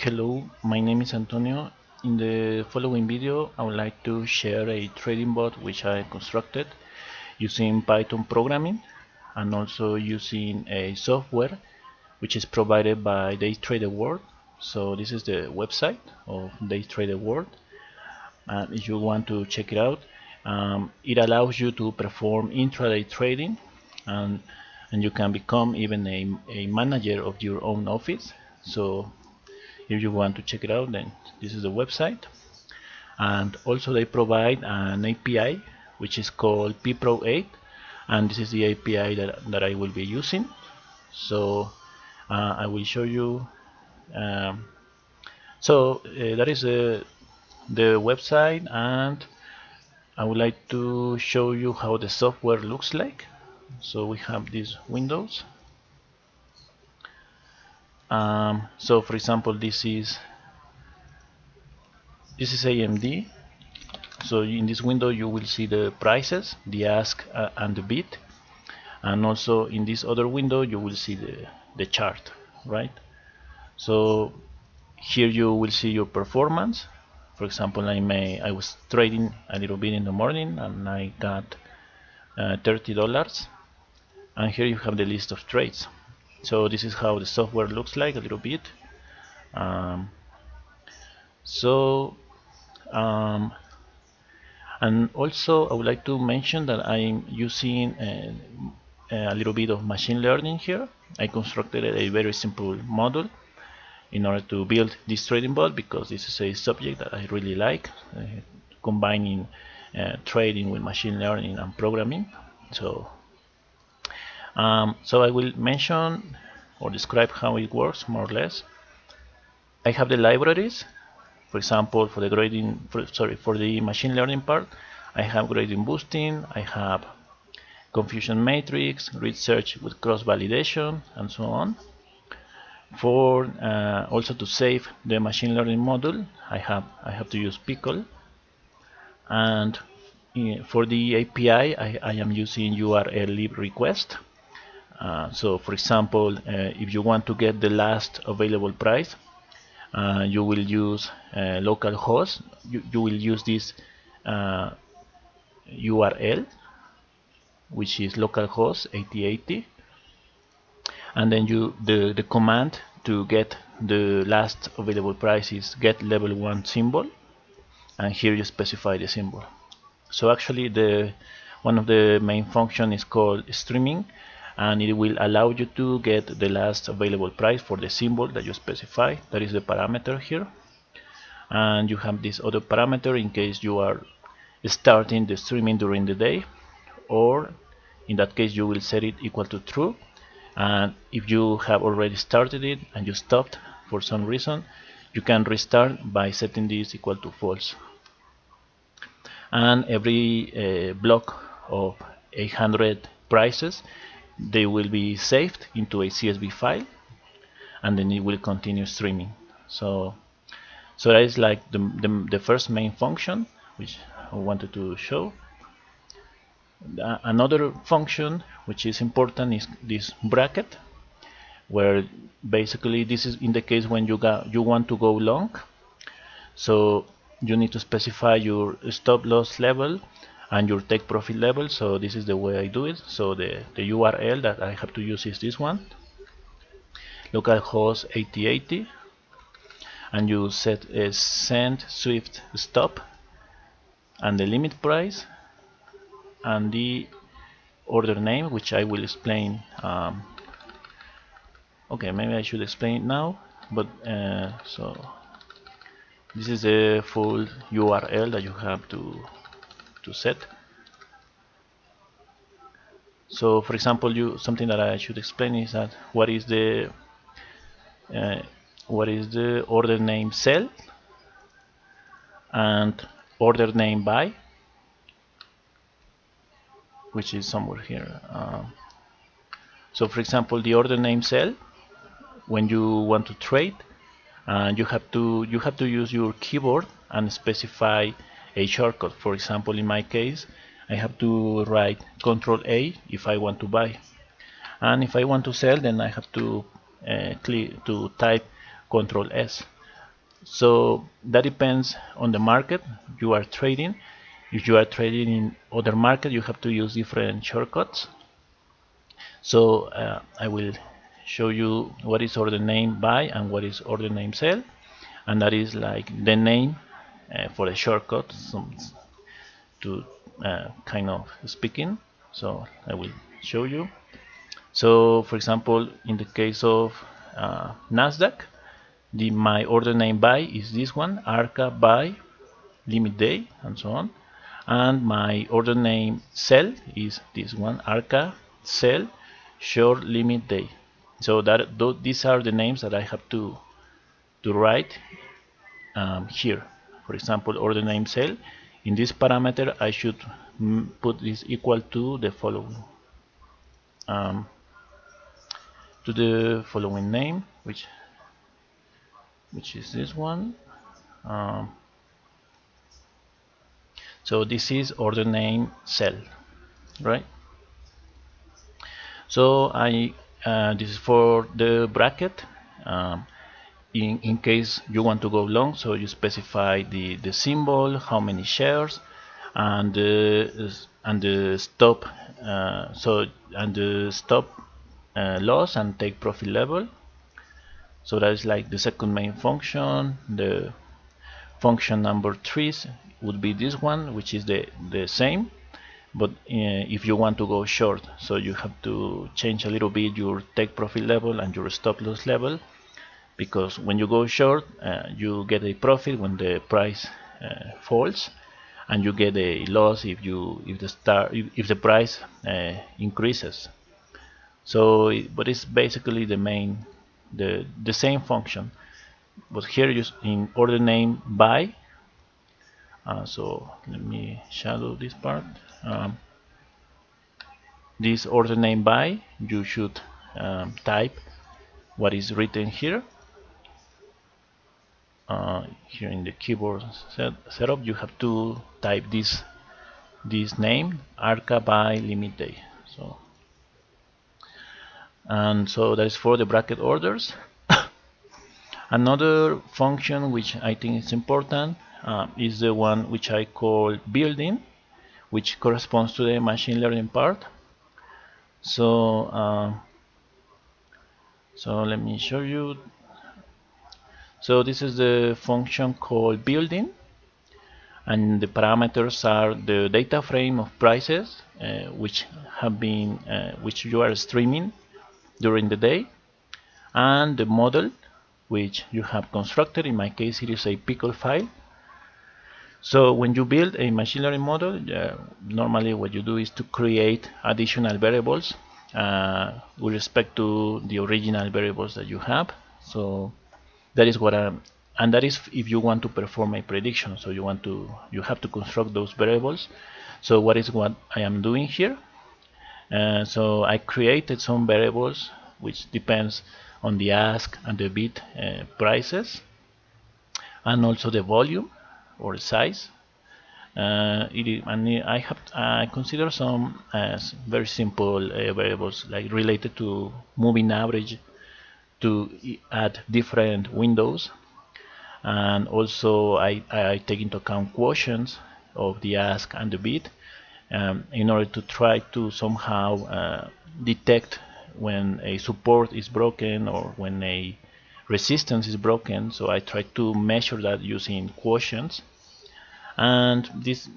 Hello, my name is Antonio. In the following video, I would like to share a trading bot which I constructed using Python programming and also using a software which is provided by Daytrader World. So this is the website of Daytrader World, and if you want to check it out, it allows you to perform intraday trading, and you can become even a manager of your own office. So if you want to check it out, then this is the website. And also they provide an API which is called PPro8, and this is the API that I will be using. So I will show you. That is the website, and I would like to show you how the software looks like. So we have these windows. So for example, this is AMD. So in this window you will see the prices, the ask and the bid, and also in this other window you will see the chart, right? So here you will see your performance. For example, I was trading a little bit in the morning and I got $30, and here you have the list of trades. So this is how the software looks like a little bit. Um, so um, And also I would like to mention that I'm using a little bit of machine learning here. I constructed a very simple model in order to build this trading bot, because this is a subject that I really like, combining trading with machine learning and programming. So I will mention or describe how it works more or less. I have the libraries. For example, for the for the machine learning part, I have gradient boosting, I have confusion matrix, research with cross validation, and so on. For also to save the machine learning model, I have to use Pickle, and for the API, I am using URL lib request. So for example, if you want to get the last available price, you will use localhost. You will use this URL, which is localhost 8080, and then the command to get the last available price is get level 1 symbol, and here you specify the symbol. So actually one of the main function is called streaming, and it will allow you to get the last available price for the symbol that you specify. That is the parameter here. And you have this other parameter in case you are starting the streaming during the day, or in that case you will set it equal to true. And if you have already started it and you stopped for some reason, you can restart by setting this equal to false. And every block of 800 prices, they will be saved into a CSV file, and then it will continue streaming. So that is like the first main function which I wanted to show. Another function which is important is this bracket, where basically this is in the case when you want to go long. So you need to specify your stop loss level and your take profit level. So this is the way I do it. So the URL that I have to use is this one, localhost 8080, and you set a send swift stop and the limit price and the order name, which I will explain. Okay, maybe I should explain it now, but so this is the full URL that you have to set. So for example, something that I should explain is that what is the order name sell and order name buy, which is somewhere here. So for example, the order name sell, when you want to trade, you have to use your keyboard and specify a shortcut. For example, in my case, I have to write Control A if I want to buy, and if I want to sell, then I have to type Control S. So that depends on the market you are trading. If you are trading in other market, you have to use different shortcuts. So I will show you what is order name buy and what is order name sell, and that is like the name for a shortcut, to kind of speaking. So I will show you. So for example, in the case of Nasdaq, my order name buy is this one, ARCA buy limit day, and so on. And my order name sell is this one, ARCA sell short limit day. So that these are the names that I have to write here. For example, order name sell. In this parameter, I should put this equal to the following, um, name, which is this one. Um, so this is order name sell, right? So this is for the bracket. Um, in case you want to go long, so you specify the symbol, how many shares, and the stop. And the stop loss and take profit level. So that is like the second main function. The function number 3 would be this one, which is the same, but if you want to go short, so you have to change a little bit your take profit level and your stop loss level, because when you go short, you get a profit when the price falls, and you get a loss if the price increases. So but it's basically the same function, but here in order name buy. So let me shadow this part. This order name buy, you should type what is written here. Here in the keyboard setup, you have to type this name, ARCA buy limit day. So that is for the bracket orders. Another function which I think is important is the one which I call building, which corresponds to the machine learning part. So let me show you. So this is the function called building, and the parameters are the data frame of prices which you are streaming during the day, and the model which you have constructed. In my case, it is a pickle file. So when you build a machine learning model, normally what you do is to create additional variables with respect to the original variables that you have. So that is what and that is if you want to perform a prediction. So you have to construct those variables. So what I am doing here? So I created some variables which depends on the ask and the bid prices, and also the volume or size. I consider some as very simple variables, like related to moving average, to add different windows, and also I take into account quotients of the ask and the bid, in order to try to somehow detect when a support is broken or when a resistance is broken. So I try to measure that using quotients, and these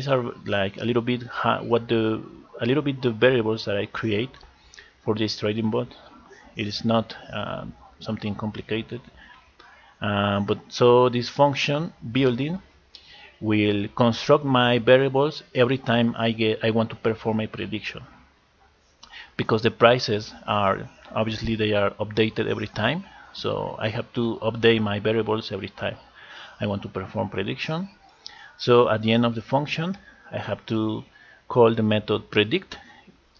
are like a little bit the variables that I create for this trading bot. It is not something complicated, but so this function building will construct my variables every time I want to perform a prediction, because the prices are obviously they are updated every time. So I have to update my variables every time I want to perform prediction. So at the end of the function, I have to call the method predict,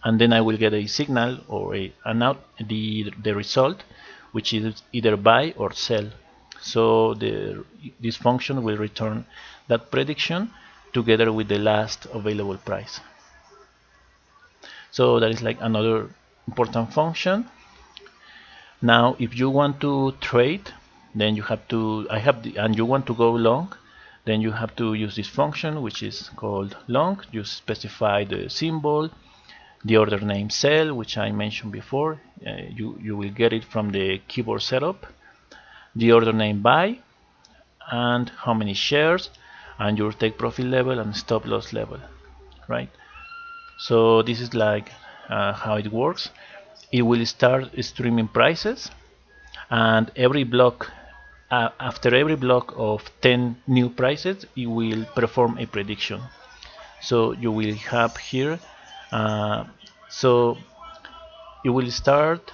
and then I will get a signal or the result, which is either buy or sell. So this function will return that prediction together with the last available price. So that is like another important function. Now, if you want to trade then you have to and you want to go long, then you have to use this function which is called long. You specify the symbol, the order name cell, which I mentioned before. You will get it from the keyboard setup, the order name buy, and how many shares, and your take profit level and stop loss level, right? So this is like how it works. It will start streaming prices, and every block after every block of 10 new prices, it will perform a prediction. So you will have here, so it will start,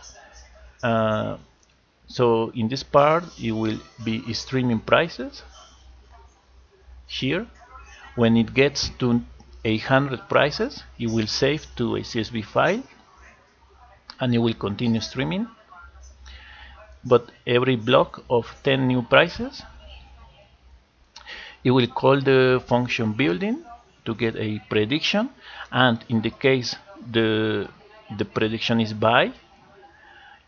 so in this part it will be streaming prices here. When it gets to 100 prices, it will save to a CSV file and it will continue streaming. But every block of 10 new prices, it will call the function building to get a prediction, and in the case the prediction is buy,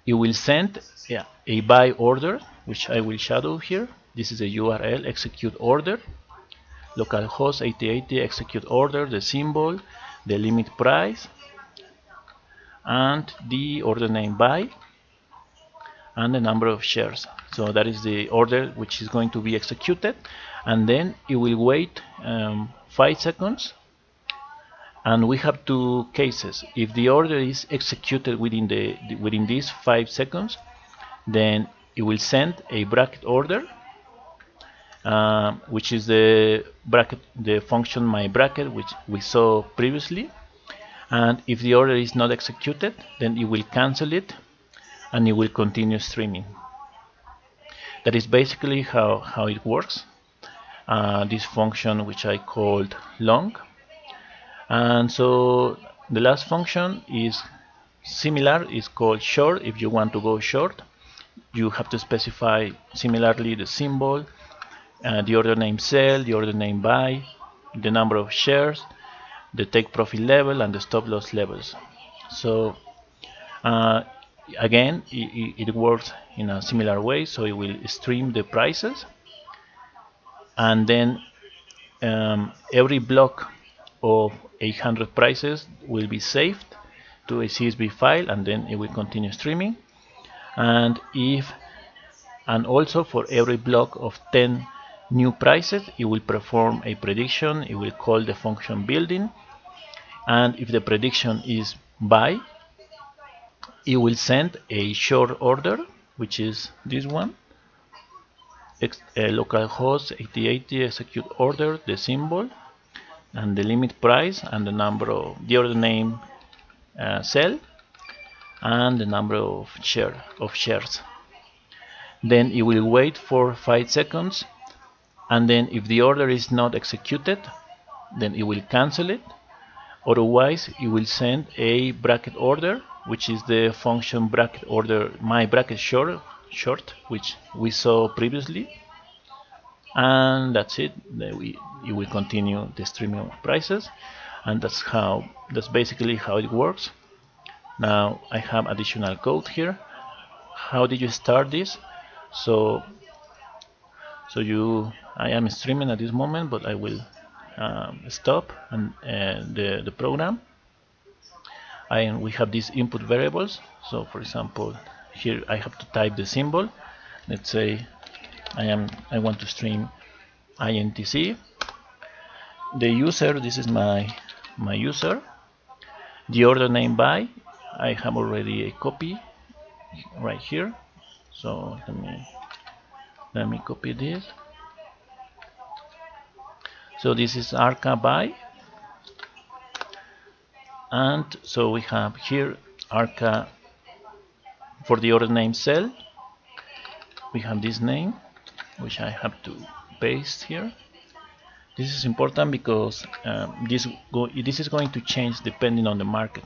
it will send a buy order, which I will shadow here. This is a URL, execute order, localhost 8080 execute order, the symbol, the limit price, and the order name buy, and the number of shares. So that is the order which is going to be executed, and then it will wait 5 seconds. And we have two cases. If the order is executed within these 5 seconds, then it will send a bracket order, which is the function my bracket, which we saw previously. And if the order is not executed, then it will cancel it and it will continue streaming. That is basically how it works. This function, which I called long. And so the last function is similar, is called short. If you want to go short, you have to specify similarly the symbol, the order name cell, the order name buy, the number of shares, the take profit level, and the stop loss levels. So again, it works in a similar way. So it will stream the prices, and then every block of 100 prices will be saved to a CSV file, and then it will continue streaming. And also for every block of 10 new prices, it will perform a prediction. It will call the function building, and if the prediction is buy, it will send a short order, which is this one, localhost 8080 execute order, the symbol, and the limit price, and the number of the order name cell, and the number of shares. Then it will wait for 5 seconds, and then if the order is not executed, then it will cancel it. Otherwise, it will send a bracket order, which is the function bracket order my bracket short, which we saw previously. And that's it. Then it will continue the streaming of prices, and that's basically how it works. Now I have additional code here. How did you start this? So I am streaming at this moment, but I will stop and the program. We have these input variables. So for example, here I have to type the symbol. Let's say I want to stream INTC. The user, this is my user. The order name buy, I have already a copy right here. So let me copy this. So this is Arca buy, and so we have here Arca for the order name cell. We have this name, which I have to paste here. This is important because this is going to change depending on the market.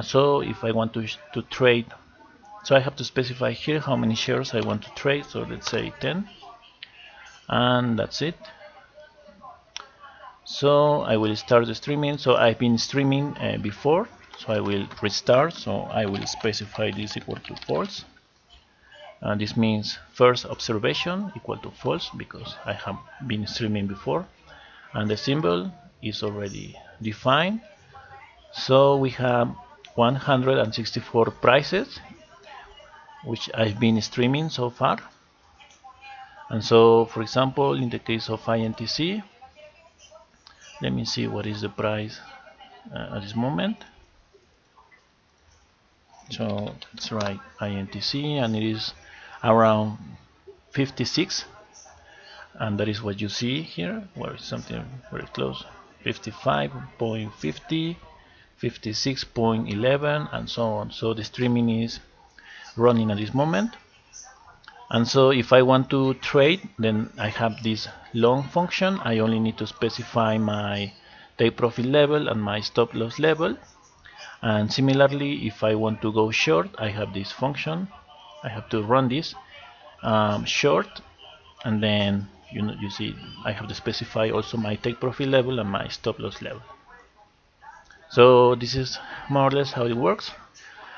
So if I want to trade, so I have to specify here how many shares I want to trade. So let's say 10, and that's it. So I will start the streaming. So I've been streaming before, so I will restart. So I will specify this equal to false. This means first observation equal to false because I have been streaming before, and the symbol is already defined. So we have 164 prices which I've been streaming so far. And so, for example, in the case of INTC, let me see what is the price at this moment. So let's write INTC, and it is around 56, and that is what you see here, where it's something very close, 55.50, 56.11, and so on. So the streaming is running at this moment. And so if I want to trade, then I have this long function. I only need to specify my take profit level and my stop loss level. And similarly, if I want to go short, I have this function. I have to run this short, and then you see I have to specify also my take profit level and my stop loss level. So this is more or less how it works.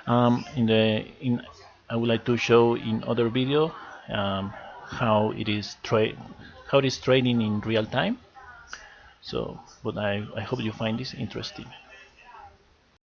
I would like to show in other video how it is trading in real time. So, but I hope you find this interesting.